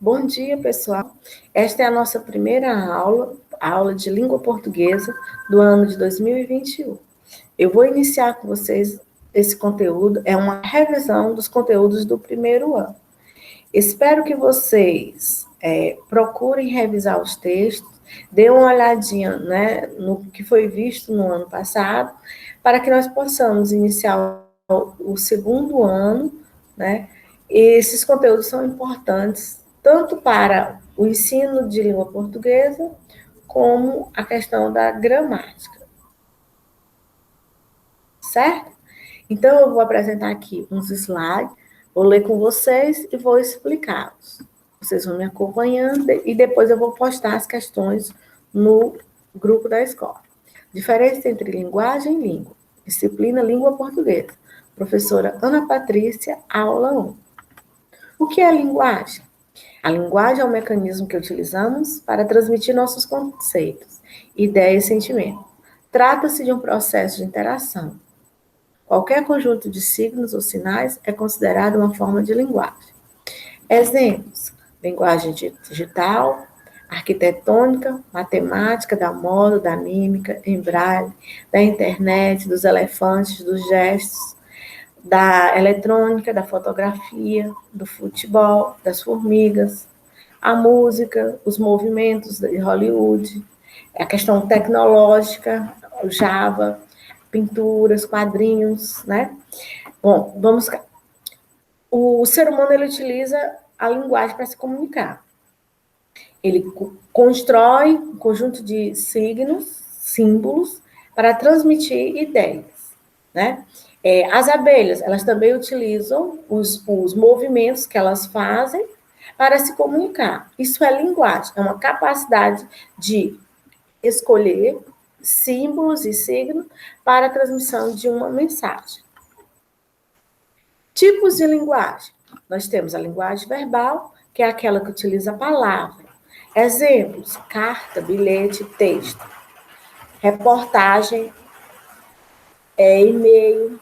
Bom dia, pessoal. Esta é a nossa primeira aula, a aula de língua portuguesa do ano de 2021. Eu vou iniciar com vocês esse conteúdo, é uma revisão dos conteúdos do primeiro ano. Espero que vocês procurem revisar os textos, dêem uma olhadinha, né, no que foi visto no ano passado, para que nós possamos iniciar o segundo ano, né? E esses conteúdos são importantes tanto para o ensino de língua portuguesa, como a questão da gramática. Certo? Então, eu vou apresentar aqui uns slides, vou ler com vocês e vou explicá-los. Vocês vão me acompanhando e depois eu vou postar as questões no grupo da escola. Diferença entre linguagem e língua. Disciplina Língua Portuguesa. Professora Ana Patrícia, aula 1. O que é linguagem? A linguagem é um mecanismo que utilizamos para transmitir nossos conceitos, ideias e sentimentos. Trata-se de um processo de interação. Qualquer conjunto de signos ou sinais é considerado uma forma de linguagem. Exemplos: linguagem digital, arquitetônica, matemática, da moda, da mímica, em braille, da internet, dos elefantes, dos gestos, da eletrônica, da fotografia, do futebol, das formigas, a música, os movimentos de Hollywood, a questão tecnológica, o Java, pinturas, quadrinhos, né? Bom, vamos cá. O ser humano, ele utiliza a linguagem para se comunicar. Ele constrói um conjunto de signos, símbolos, para transmitir ideias, né? As abelhas, elas também utilizam os movimentos que elas fazem para se comunicar. Isso é linguagem, é uma capacidade de escolher símbolos e signos para a transmissão de uma mensagem. Tipos de linguagem. Nós temos a linguagem verbal, que é aquela que utiliza a palavra. Exemplos: carta, bilhete, texto. Reportagem, e-mail,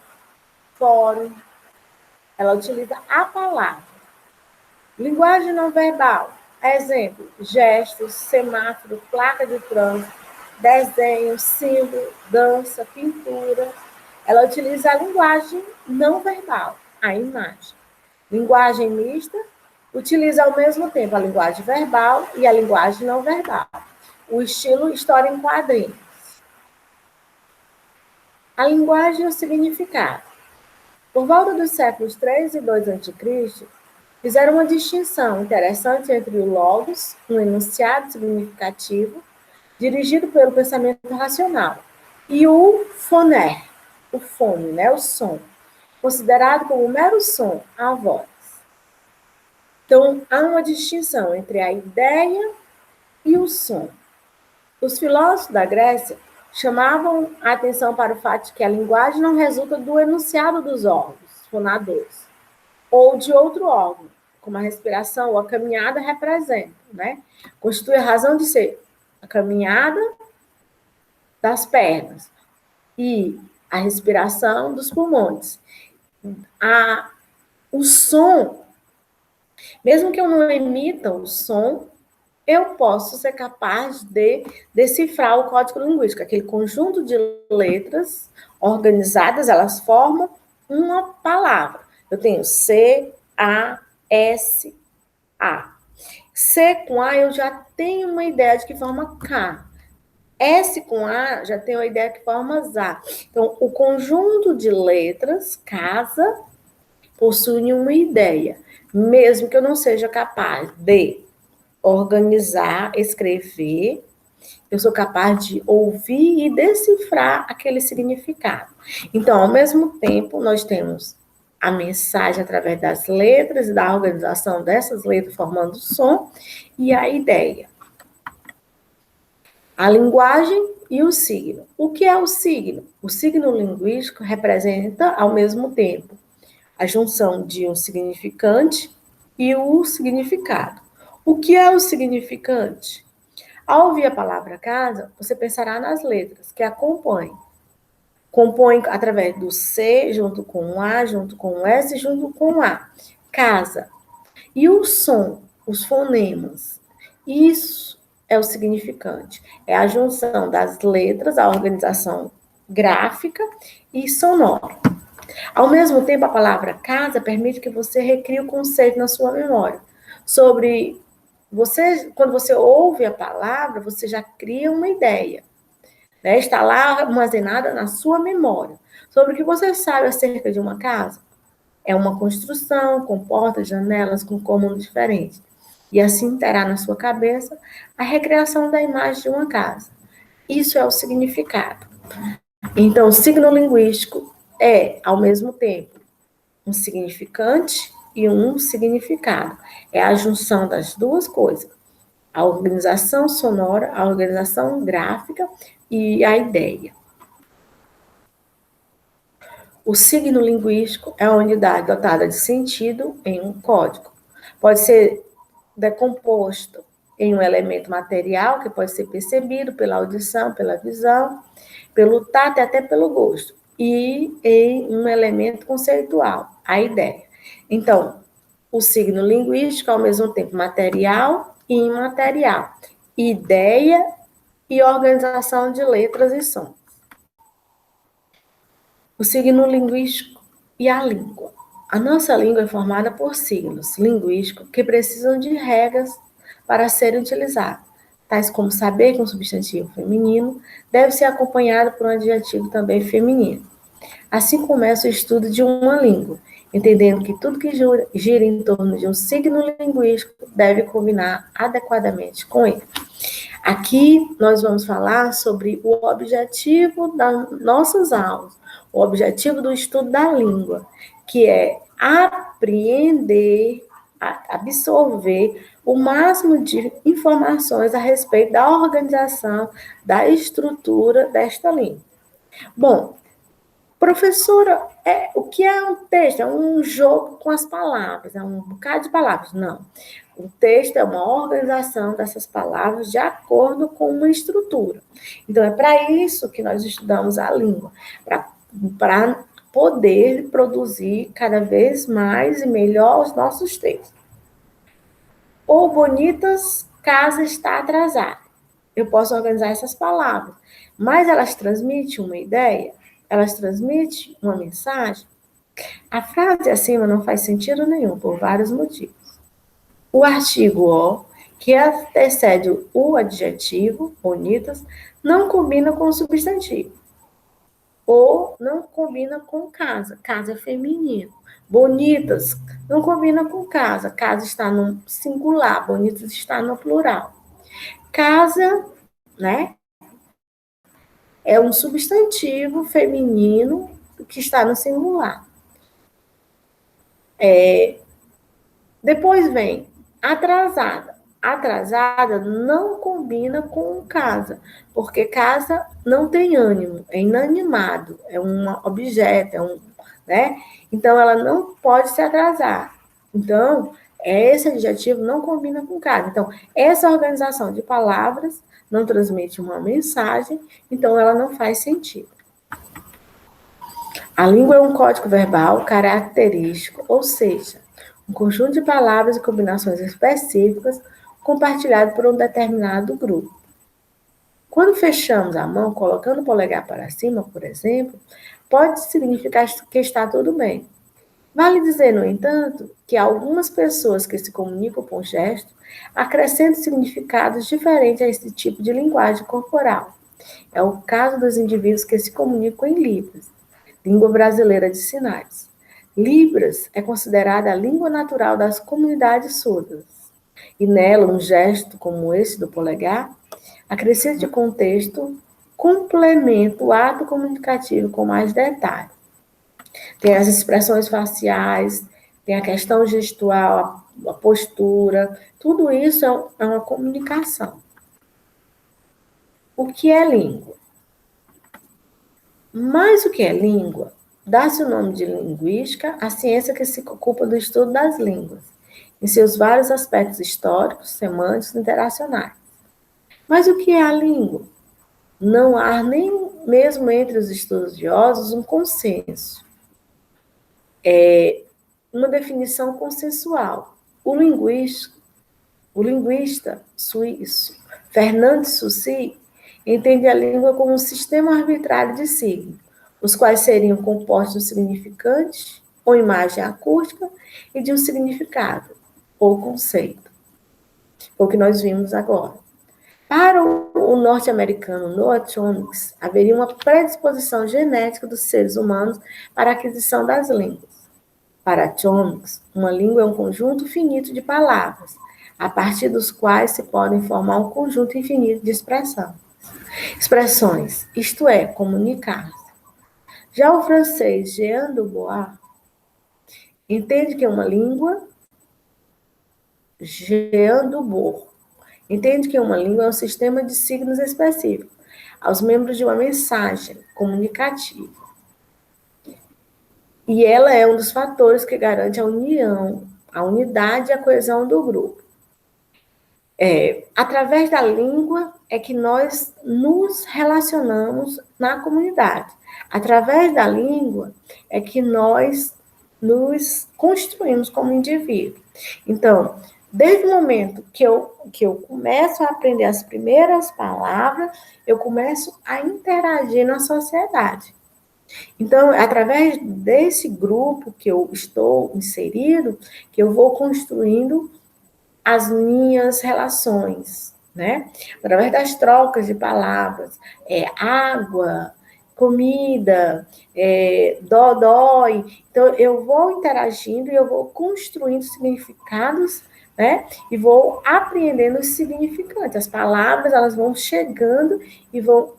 fórum. Ela utiliza a palavra. Linguagem não verbal. Exemplo: gestos, semáforo, placa de trânsito, desenho, símbolo, dança, pintura. Ela utiliza a linguagem não verbal, a imagem. Linguagem mista utiliza ao mesmo tempo a linguagem verbal e a linguagem não verbal. O estilo história em quadrinhos. A linguagem e o significado. Por volta dos séculos 3 e 2 a.C., fizeram uma distinção interessante entre o logos, um enunciado significativo, dirigido pelo pensamento racional, e o foner, o fone, né, o som, considerado como um mero som, a voz. Então, há uma distinção entre a ideia e o som. Os filósofos da Grécia chamavam a atenção para o fato de que a linguagem não resulta do enunciado dos órgãos fonadores, ou de outro órgão, como a respiração ou a caminhada representa, né? Constitui a razão de ser a caminhada das pernas e a respiração dos pulmões. O som, mesmo que eu não emita o som, eu posso ser capaz de decifrar o código linguístico, aquele conjunto de letras organizadas, elas formam uma palavra. Eu tenho C, A, S, A. C com A eu já tenho uma ideia de que forma K. S com A já tenho uma ideia que forma ZA. Então, o conjunto de letras, casa, possui uma ideia, mesmo que eu não seja capaz de organizar, escrever, eu sou capaz de ouvir e decifrar aquele significado. Então, ao mesmo tempo, nós temos a mensagem através das letras e da organização dessas letras formando som e a ideia. A linguagem e o signo. O que é o signo? O signo linguístico representa, ao mesmo tempo, a junção de um significante e o significado. O que é o significante? Ao ouvir a palavra casa, você pensará nas letras que a compõem. Compõe através do C, junto com o A, junto com o S, junto com o A. Casa. E o som? os fonemas. Isso é o significante. É a junção das letras, a organização gráfica e sonora. Ao mesmo tempo, a palavra casa permite que você recrie o conceito na sua memória. Sobre você, quando você ouve a palavra, você já cria uma ideia, né? Está lá armazenada na sua memória. Sobre o que você sabe acerca de uma casa? É uma construção com portas, janelas, com cômodos diferentes. E assim terá na sua cabeça a recriação da imagem de uma casa. Isso é o significado. Então, o signo linguístico é, ao mesmo tempo, um significante e um significado. É a junção das duas coisas. A organização sonora, a organização gráfica e a ideia. O signo linguístico é a unidade dotada de sentido em um código. Pode ser decomposto em um elemento material, que pode ser percebido pela audição, pela visão, pelo tato e até pelo gosto, e em um elemento conceitual, a ideia. Então, o signo linguístico é ao mesmo tempo material e imaterial, ideia e organização de letras e sons. O signo linguístico e a língua. A nossa língua é formada por signos linguísticos que precisam de regras para serem utilizados, tais como saber que um substantivo feminino deve ser acompanhado por um adjetivo também feminino. Assim começa o estudo de uma língua, entendendo que tudo que gira em torno de um signo linguístico deve combinar adequadamente com ele. Aqui nós vamos falar sobre o objetivo das nossas aulas, o objetivo do estudo da língua, que é apreender, absorver o máximo de informações a respeito da organização, da estrutura desta língua. Bom, professora, o que é um texto? É um jogo com as palavras, é um bocado de palavras. Não. O texto é uma organização dessas palavras de acordo com uma estrutura. Então, é para isso que nós estudamos a língua, para poder produzir cada vez mais e melhor os nossos textos. Ô, bonitas, casa está atrasada. Eu posso organizar essas palavras, mas elas transmitem uma ideia? Elas transmitem uma mensagem? A frase acima não faz sentido nenhum, por vários motivos. O artigo o, que antecede o adjetivo, bonitas, não combina com o substantivo. Ou não combina com casa, casa é feminino. Bonitas não combina com casa, casa está no singular, bonitas está no plural. Casa, né, é um substantivo feminino que está no singular. Depois vem atrasada. Atrasada não combina com casa, porque casa não tem ânimo, é inanimado, é um objeto, né? Então, ela não pode se atrasar. Então, esse adjetivo não combina com casa. Então, essa organização de palavras não transmite uma mensagem, então ela não faz sentido. A língua é um código verbal característico, ou seja, um conjunto de palavras e combinações específicas compartilhado por um determinado grupo. Quando fechamos a mão, colocando o polegar para cima, por exemplo, pode significar que está tudo bem. Vale dizer, no entanto, que algumas pessoas que se comunicam com gestos acrescentam significados diferentes a esse tipo de linguagem corporal. É o caso dos indivíduos que se comunicam em Libras, língua brasileira de sinais. Libras é considerada a língua natural das comunidades surdas. E nela, um gesto como esse do polegar, acrescenta de contexto, complementa o ato comunicativo com mais detalhe. Tem as expressões faciais, tem a questão gestual, a postura, tudo isso é uma comunicação. O que é língua? Mais o que é língua? Dá-se o nome de linguística à ciência que se ocupa do estudo das línguas, em seus vários aspectos históricos, semânticos e interacionais. Mas o que é a língua? Não há nem mesmo entre os estudiosos um consenso. Uma definição consensual. O linguista O linguista suíço Fernand Saussure entende a língua como um sistema arbitrário de signos, os quais seriam compostos de um significante ou imagem acústica e de um significado ou conceito. Foi o que nós vimos agora. Para o norte-americano Noah Chomsky, haveria uma predisposição genética dos seres humanos para a aquisição das línguas. Para Chomsky, uma língua é um conjunto finito de palavras, a partir dos quais se podem formar um conjunto infinito de expressões, isto é, comunicar-se. Já o francês Jean Dubois entende que uma língua é um sistema de signos específicos aos membros de uma mensagem comunicativa. E ela é um dos fatores que garante a união, a unidade e a coesão do grupo. Através da língua é que nós nos relacionamos na comunidade. Através da língua é que nós nos construímos como indivíduo. Então, desde o momento que eu começo a aprender as primeiras palavras, eu começo a interagir na sociedade. Então, através desse grupo que eu estou inserido, que eu vou construindo as minhas relações, né? Através das trocas de palavras, água, comida, dói. Então, eu vou interagindo e eu vou construindo significados, né? E vou apreendendo os significantes. As palavras, elas vão chegando e vão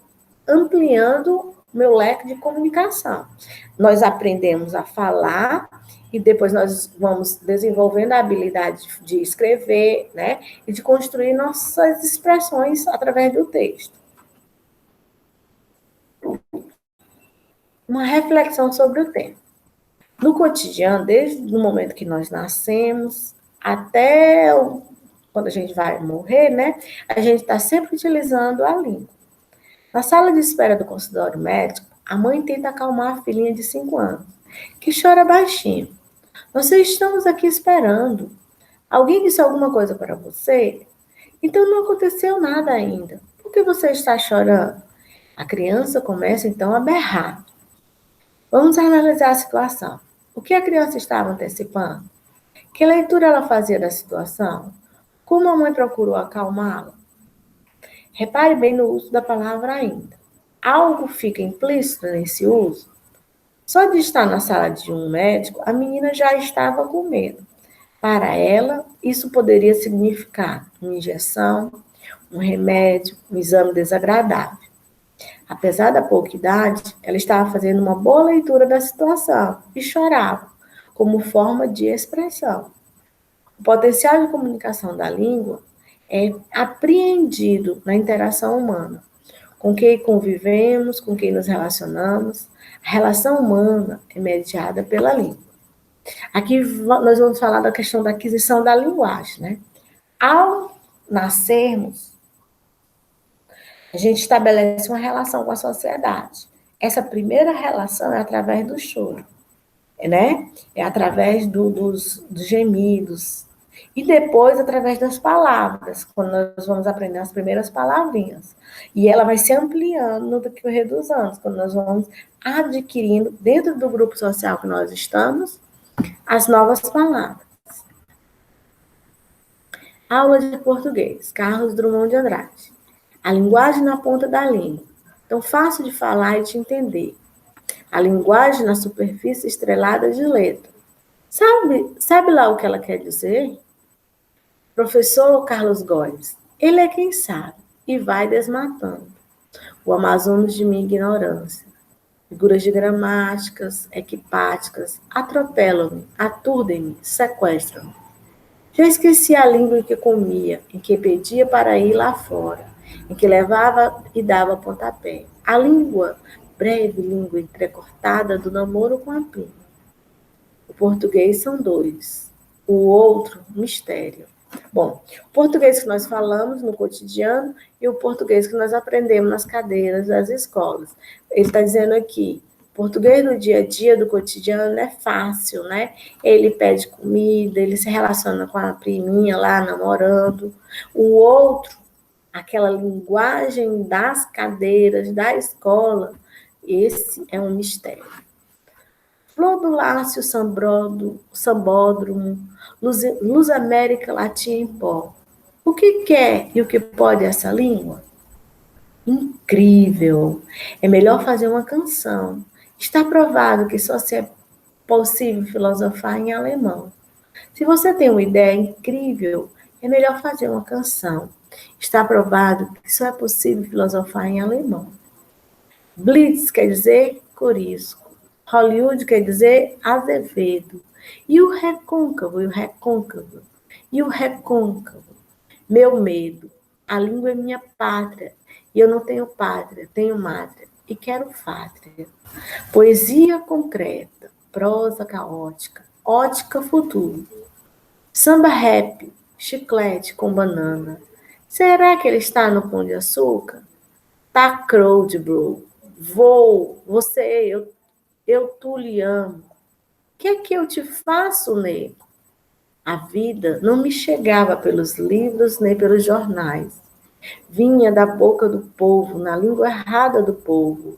ampliando meu leque de comunicação. Nós aprendemos a falar e depois nós vamos desenvolvendo a habilidade de escrever, né? E de construir nossas expressões através do texto. Uma reflexão sobre o tema. No cotidiano, desde o momento que nós nascemos até quando a gente vai morrer, né? A gente está sempre utilizando a língua. Na sala de espera do consultório médico, a mãe tenta acalmar a filhinha de 5 anos, que chora baixinho. Nós estamos aqui esperando. Alguém disse alguma coisa para você? Então não aconteceu nada ainda. Por que você está chorando? A criança começa então a berrar. Vamos analisar a situação. O que a criança estava antecipando? Que leitura ela fazia da situação? Como a mãe procurou acalmá-la? Repare bem no uso da palavra ainda. Algo fica implícito nesse uso? Só de estar na sala de um médico, a menina já estava com medo. Para ela, isso poderia significar uma injeção, um remédio, um exame desagradável. Apesar da pouca idade, ela estava fazendo uma boa leitura da situação e chorava, como forma de expressão. O potencial de comunicação da língua é apreendido na interação humana, com quem convivemos, com quem nos relacionamos. A relação humana é mediada pela língua. Aqui nós vamos falar da questão da aquisição da linguagem, né? Ao nascermos, a gente estabelece uma relação com a sociedade. Essa primeira relação é através do choro, né? É através dos gemidos. E depois, através das palavras, quando nós vamos aprender as primeiras palavrinhas. E ela vai se ampliando no decorrer dos anos, quando nós vamos adquirindo, dentro do grupo social que nós estamos, as novas palavras. Aula de português, Carlos Drummond de Andrade. A linguagem na ponta da língua. Tão fácil de falar e de entender. A linguagem na superfície estrelada de letra. Sabe lá o que ela quer dizer? Professor Carlos Góes, ele é quem sabe e vai desmatando. O Amazonas de minha ignorância. Figuras de gramáticas, equipáticas, atropelam-me, aturdem-me, sequestram-me. Já esqueci a língua em que comia, em que pedia para ir lá fora, em que levava e dava pontapé. A língua, breve língua entrecortada do namoro com a prima. O português são dois, o outro, mistério. Bom, o português que nós falamos no cotidiano e o português que nós aprendemos nas cadeiras das escolas. Ele está dizendo aqui, Português no dia a dia, do cotidiano, é fácil, né? Ele pede comida, ele se relaciona com a priminha lá, namorando. O outro, aquela linguagem das cadeiras, da escola, esse é um mistério. Flor do Lácio, Sambódromo, Luz América, Latim em pó. O que quer e o que pode essa língua? Incrível! É melhor fazer uma canção. Está provado que só se é possível filosofar em alemão. Se você tem uma ideia incrível, é melhor fazer uma canção. Está provado que só é possível filosofar em alemão. Blitz quer dizer corisco. Hollywood quer dizer Azevedo. E o recôncavo, e o recôncavo, e o recôncavo. Meu medo. A língua é minha pátria. E eu não tenho pátria, tenho mátria. E quero pátria. Poesia concreta, prosa caótica, ótica futuro. Samba rap, chiclete com banana. Será que ele está no Pão de Açúcar? Tá crowd, bro. Vou, você, eu tu lhe amo. O que é que eu te faço, nego? A vida não me chegava pelos livros nem pelos jornais. Vinha da boca do povo, na língua errada do povo,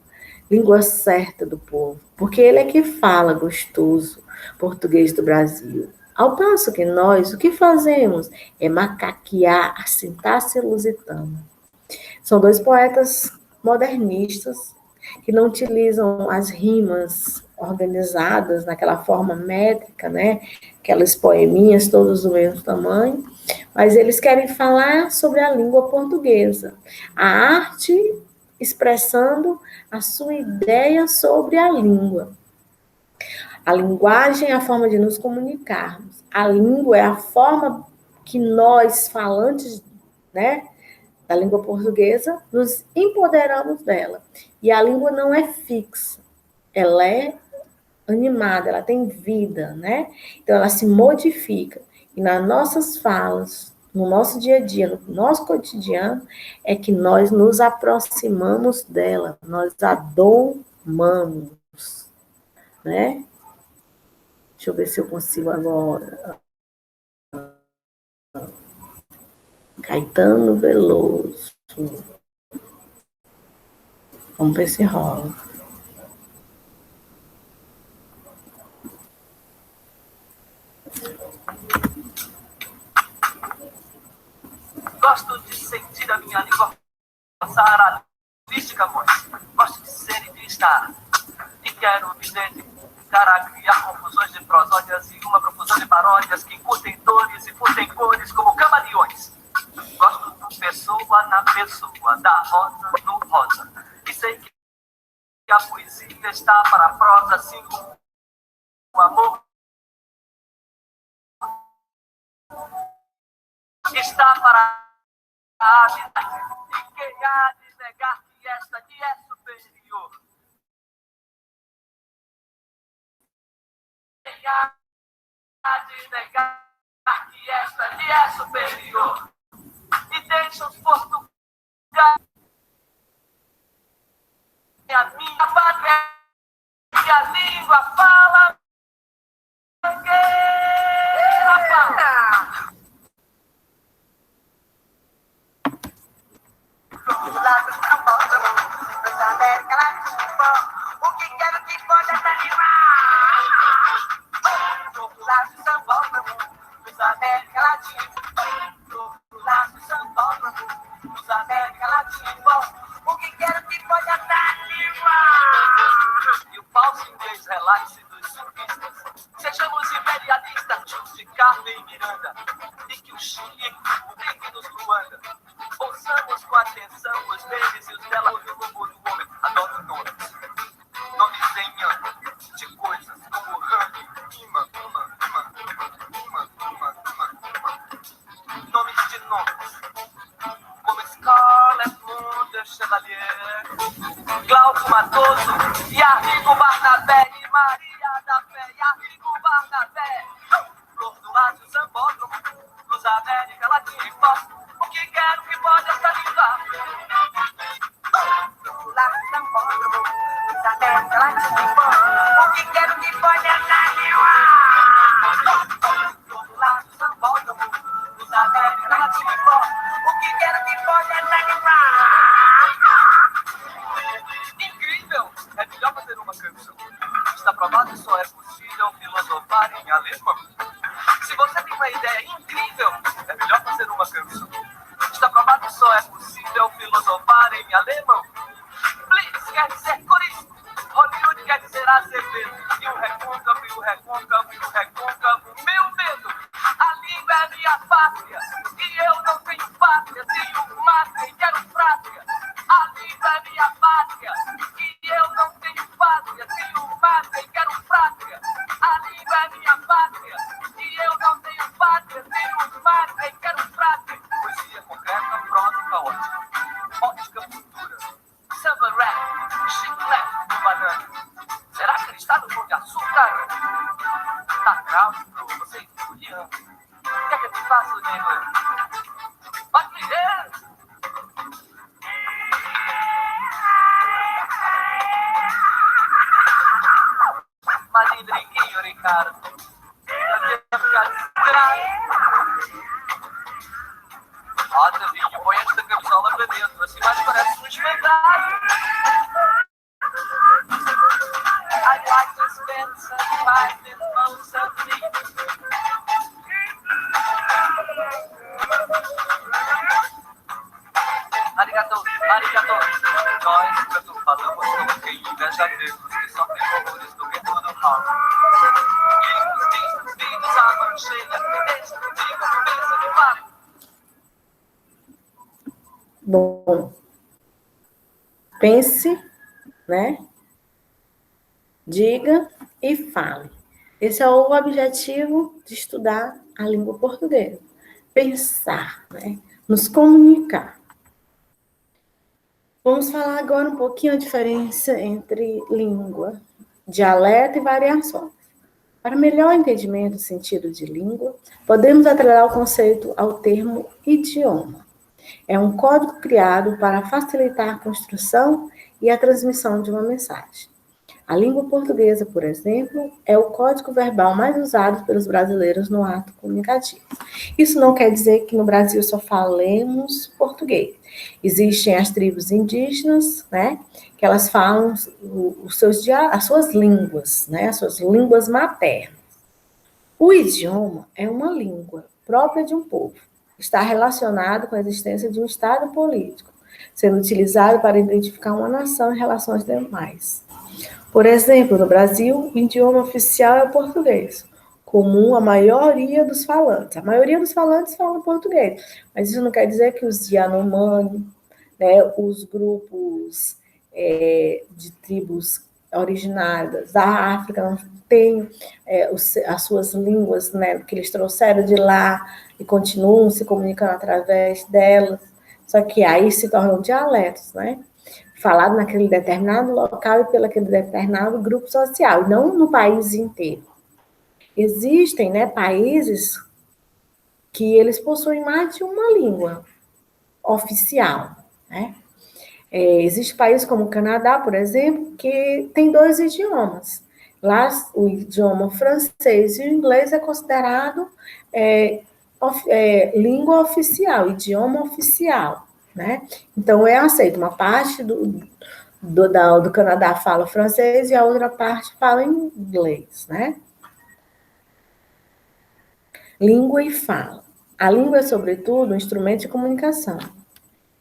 língua certa do povo, porque ele é que fala gostoso português do Brasil. Ao passo que nós, o que fazemos é macaquear a sintaxe lusitana. São dois poetas modernistas que não utilizam as rimas organizadas naquela forma métrica, né? Aquelas poeminhas todos do mesmo tamanho, mas eles querem falar sobre a língua portuguesa, a arte expressando a sua ideia sobre a língua. A linguagem é a forma de nos comunicarmos. A língua é a forma que nós, falantes, né, da língua portuguesa, nos empoderamos dela. E a língua não é fixa, ela é animada, ela tem vida, né? Então ela se modifica. E nas nossas falas, no nosso dia a dia, no nosso cotidiano, é que nós nos aproximamos dela, nós a domamos, né? Deixa eu ver se eu consigo agora. Caetano Veloso. Vamos ver se rola. Gosto de sentir a minha língua passar a linguística voz. Gosto de ser e de estar. E quero me dedicar a criar confusões de prosódias e uma profusão de paródias que curtem dores e curtem cores como camaleões. Gosto do pessoa na pessoa, da rosa no rosa. E sei que a poesia está para a prosa, assim como o amor está para a amizade. E quem há de negar que esta aqui é superior? Quem há de negar que esta aqui é superior? E deixa os portugueses. A minha pátria, que a língua fala. O que quero que pode desanimar? Do lado de São Paulo, dos América Latina. Do lado de São Paulo, dos América Latina. O que quero que pode desanimar? E o falso inglês relaxe dos surfistas. Sejamos imperialistas, de Carmen e Miranda. E que o Chico, o brinque nos Ruanda. Ouçamos com atenção os deles e os dela, o lobo do homem. Adoro nomes. Nomes em ano, de coisas como Rani, Ima. Nomes de nomes, como Scarlett Moon de Chevalier, Glauco Matoso, e Arrigo Barnabé, e Maria da Fé, e Arrigo Barnabé. Flor do Lácio, Sambódromo, Luz América Latina e pó. O que quero que pode esta língua? Flor do Lácio, Sambódromo, Luz América latim. O que quero que pode andar todo lado, São Paulo, os América Latina. O que quero que pode andar incrível! É melhor fazer uma canção. Está provado que só é possível filosofar em alemão. Se você tem uma ideia incrível, é melhor fazer uma canção. Está provado que só é possível filosofar em alemão. Blitz quer dizer corista. Hollywood quer dizer Azevedo. E o recôncavo, e o recôncavo, e o recôncavo. Meu medo! A língua é minha pátria. E eu não tenho pátria. Tenho mátria e quero frátria. A língua é minha pátria. E eu não tenho pátria. Tenho mátria e quero frátria. A língua é minha pátria. E eu não tenho pátria. Tenho mátria e quero frátria. Poesia concreta, pronta e caótica. Ótica futura. Samba rap. Chiclete do banana. Será que ele está no pão de açúcar? Tá grave, bro. Você é Juliano. O que é que eu te faço, nego? Pode viver! Malindrinho, Ricardo. Eu devo ficar desgraçado. Roda, vinho, põe esta camisola pra dentro. Assim mais parece um espetáculo. I'd like to spend some time in Mozambique. Arigato, arigato. Nós, quando falamos com quem inveja negros que só tem horrores do que tudo mal. Lindos, a mão cheia, deixa que diga, pensa de fato. Bom, pense, né? Diga e fale. Esse é o objetivo de estudar a língua portuguesa. Pensar, né? Nos comunicar. Vamos falar agora um pouquinho a diferença entre língua, dialeto e variações. Para melhor entendimento do sentido de língua, podemos atrelar o conceito ao termo idioma. É um código criado para facilitar a construção e a transmissão de uma mensagem. A língua portuguesa, por exemplo, é o código verbal mais usado pelos brasileiros no ato comunicativo. Isso não quer dizer que no Brasil só falemos português. Existem as tribos indígenas, né, que elas falam as suas línguas, né, as suas línguas maternas. O idioma é uma língua própria de um povo. Está relacionado com a existência de um estado político, sendo utilizado para identificar uma nação em relação às demais. Por exemplo, no Brasil, o idioma oficial é o português, comum à maioria dos falantes. A maioria dos falantes fala português, mas isso não quer dizer que os Yanomami, né, os grupos de tribos originárias da África não têm as suas línguas, né, que eles trouxeram de lá e continuam se comunicando através delas, só que aí se tornam dialetos, né? Falado naquele determinado local e pelo aquele determinado grupo social, e não no país inteiro. Existem, né, países que eles possuem mais de uma língua oficial, né? Existe países como o Canadá, por exemplo, que tem 2 idiomas. Lá, o idioma francês e o inglês é considerado língua oficial, idioma oficial, né? Então, é aceito. Uma parte do Canadá fala francês e a outra parte fala inglês, né? Língua e fala. A língua é, sobretudo, um instrumento de comunicação.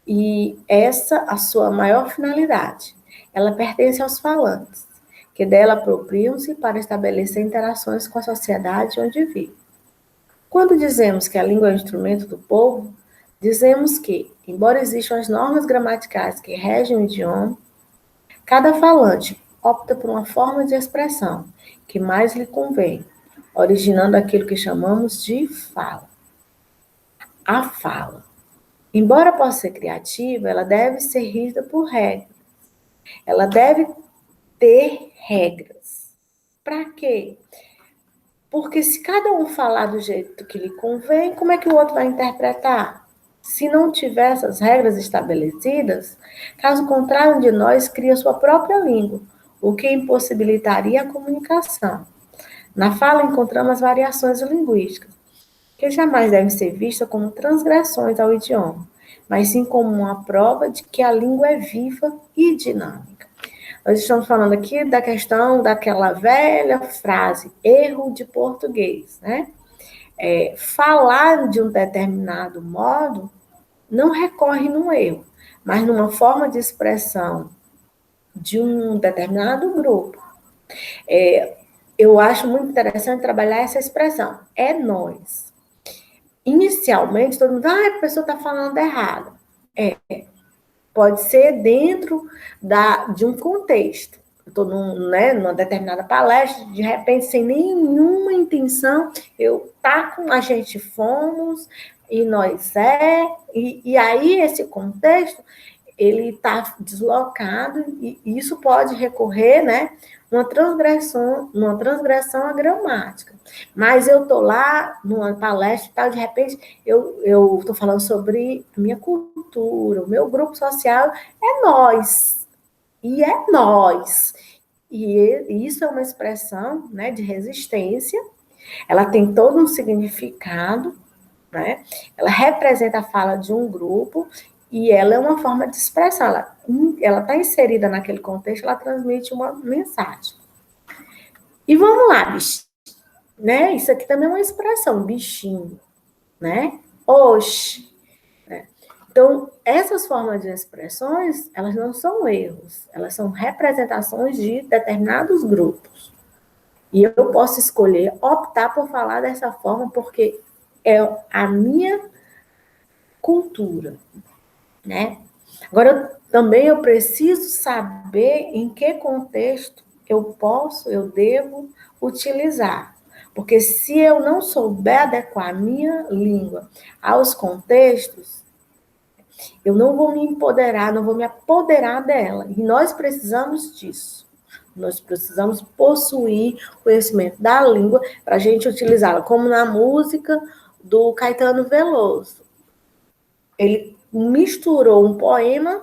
E essa a sua maior finalidade. Ela pertence aos falantes, que dela apropriam-se para estabelecer interações com a sociedade onde vivem. Quando dizemos que a língua é um instrumento do povo, dizemos que, embora existam as normas gramaticais que regem o idioma, cada falante opta por uma forma de expressão que mais lhe convém, originando aquilo que chamamos de fala. A fala, embora possa ser criativa, ela deve ser rígida por regras. Ela deve ter regras. Para quê? Porque se cada um falar do jeito que lhe convém, como é que o outro vai interpretar? Se não tiver essas regras estabelecidas, caso contrário, um de nós cria sua própria língua, o que impossibilitaria a comunicação. Na fala encontramos as variações linguísticas, que jamais devem ser vistas como transgressões ao idioma, mas sim como uma prova de que a língua é viva e dinâmica. Nós estamos falando aqui da questão daquela velha frase, erro de português, né? Falar de um determinado modo não recorre num erro, mas numa forma de expressão de um determinado grupo. Eu acho muito interessante trabalhar essa expressão, é nós. Inicialmente, todo mundo, a pessoa está falando errado. Pode ser dentro de um contexto. Eu estou numa determinada palestra, de repente, sem nenhuma intenção, a gente fomos, e nós e aí esse contexto, ele está deslocado, e isso pode recorrer, né, uma transgressão à gramática. Mas eu estou lá numa palestra e tal, de repente eu estou falando sobre a minha cultura, o meu grupo social é nós. E é nós. E isso é uma expressão, né, de resistência, ela tem todo um significado, né? Ela representa a fala de um grupo e ela é uma forma de expressão. Ela está inserida naquele contexto, ela transmite uma mensagem. E vamos lá, bichinho, né? Isso aqui também é uma expressão, bichinho, né? Oxe. Né? Então, essas formas de expressões, elas não são erros, elas são representações de determinados grupos. E eu posso escolher optar por falar dessa forma porque é a minha cultura, né? Agora, também eu preciso saber em que contexto eu devo utilizar. Porque se eu não souber adequar a minha língua aos contextos, eu não vou me empoderar, não vou me apoderar dela. E nós precisamos disso. Nós precisamos possuir conhecimento da língua para a gente utilizá-la, como na música do Caetano Veloso. Ele misturou um poema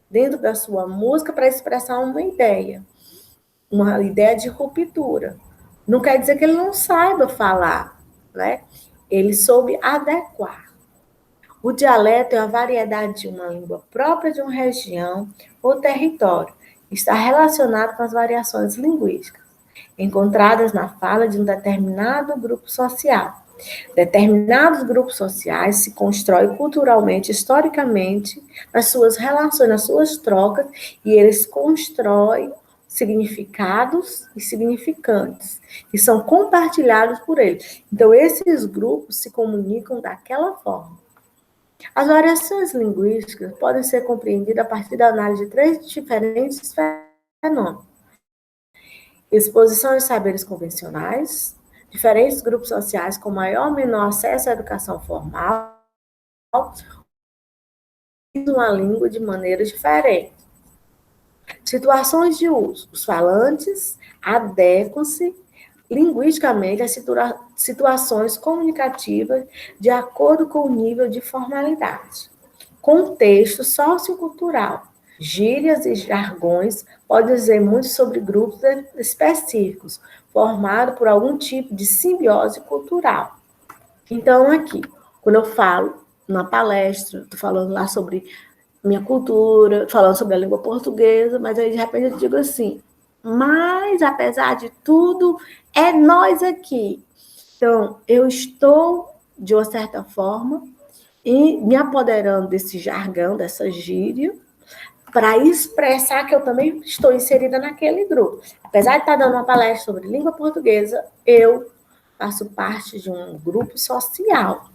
dentro da sua música para expressar uma ideia de ruptura. Não quer dizer que ele não saiba falar, né? Ele soube adequar. O dialeto é a variedade de uma língua própria de uma região ou território. Está relacionado com as variações linguísticas encontradas na fala de um determinado grupo social. Determinados grupos sociais se constroem culturalmente, historicamente, nas suas relações, nas suas trocas, e eles constroem significados e significantes, que são compartilhados por eles. Então, esses grupos se comunicam daquela forma. As variações linguísticas podem ser compreendidas a partir da análise de três diferentes fenômenos: exposição de saberes convencionais, diferentes grupos sociais com maior ou menor acesso à educação formal, uma língua de maneiras diferentes. Situações de uso. Os falantes adequam-se linguisticamente às situações comunicativas de acordo com o nível de formalidade. Contexto sociocultural. Gírias e jargões podem dizer muito sobre grupos específicos, formados por algum tipo de simbiose cultural. Então, aqui, quando eu falo na palestra, estou falando lá sobre minha cultura, falando sobre a língua portuguesa, mas aí, de repente, eu digo assim, mas, apesar de tudo, é nós aqui. Então, eu estou, de uma certa forma, me apoderando desse jargão, dessa gíria, para expressar que eu também estou inserida naquele grupo. Apesar de estar dando uma palestra sobre língua portuguesa, eu faço parte de um grupo social.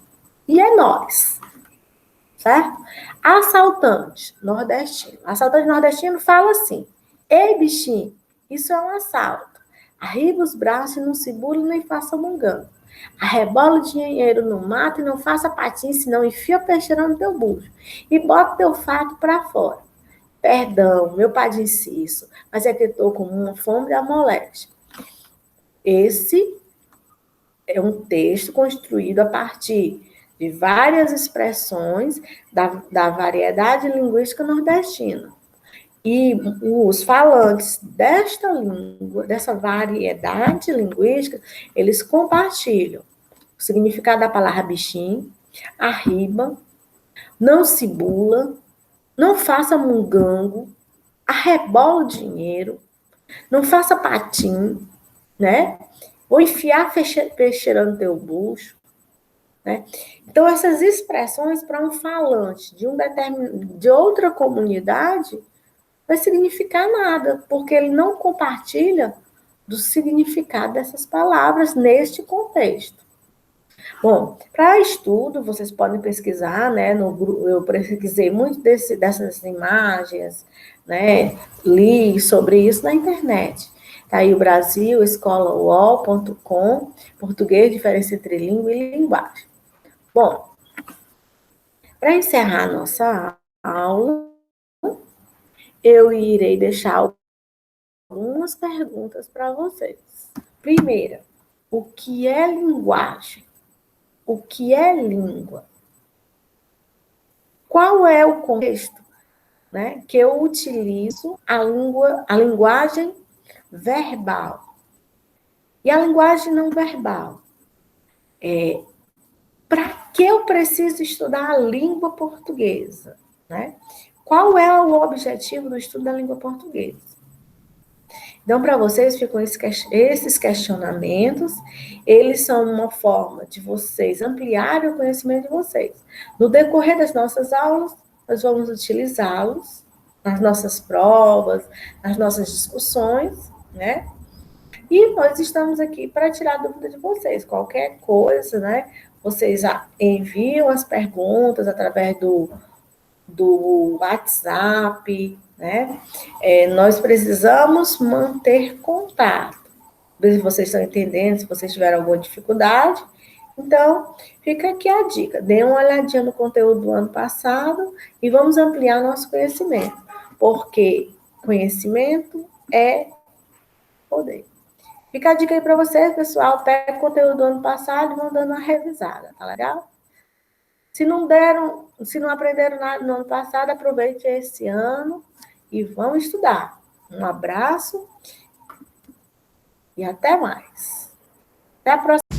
E é nós, certo? Assaltante nordestino. Assaltante nordestino fala assim: ei, bichinho, isso é um assalto. Arriba os braços e não se bule nem faça mungão. Arrebola o dinheiro no mato e não faça patinho, senão enfia o peixeirão no teu bucho. E bota teu fato para fora. Perdão, meu padre inciso, mas é que eu estou com uma fome da moléstia. Esse é um texto construído a partir de várias expressões da variedade linguística nordestina. E os falantes desta língua, dessa variedade linguística, eles compartilham o significado da palavra bichinho, arriba, não se bula, não faça mungango, arrebola o dinheiro, não faça patim, né? Ou enfiar peixeira no teu bucho, né? Então, essas expressões para um falante de outra comunidade vai significar nada, porque ele não compartilha do significado dessas palavras neste contexto. Bom, para estudo, vocês podem pesquisar, né? Eu pesquisei muito dessas imagens, né? Li sobre isso na internet. Tá aí o Brasil, escolauol.com, português, diferença entre língua e linguagem. Bom, para encerrar a nossa aula, eu irei deixar algumas perguntas para vocês. Primeira, o que é linguagem? O que é língua? Qual é o contexto, né, que eu utilizo a linguagem verbal? E a linguagem não verbal? Para que eu preciso estudar a língua portuguesa? Né? Qual é o objetivo do estudo da língua portuguesa? Então, para vocês ficam esses questionamentos, eles são uma forma de vocês ampliarem o conhecimento de vocês. No decorrer das nossas aulas, nós vamos utilizá-los nas nossas provas, nas nossas discussões, né? E nós estamos aqui para tirar a dúvida de vocês. Qualquer coisa, né? Vocês enviam as perguntas através do WhatsApp, né? Nós precisamos manter contato. Se vocês estão entendendo, se vocês tiveram alguma dificuldade. Então, fica aqui a dica. Dê uma olhadinha no conteúdo do ano passado e vamos ampliar nosso conhecimento. Porque conhecimento é poder. Fica a dica aí para vocês, pessoal. Pega o conteúdo do ano passado e vão dando uma revisada, tá legal? Se não aprenderam nada no ano passado, aproveite esse ano e vão estudar. Um abraço e até mais. Até a próxima.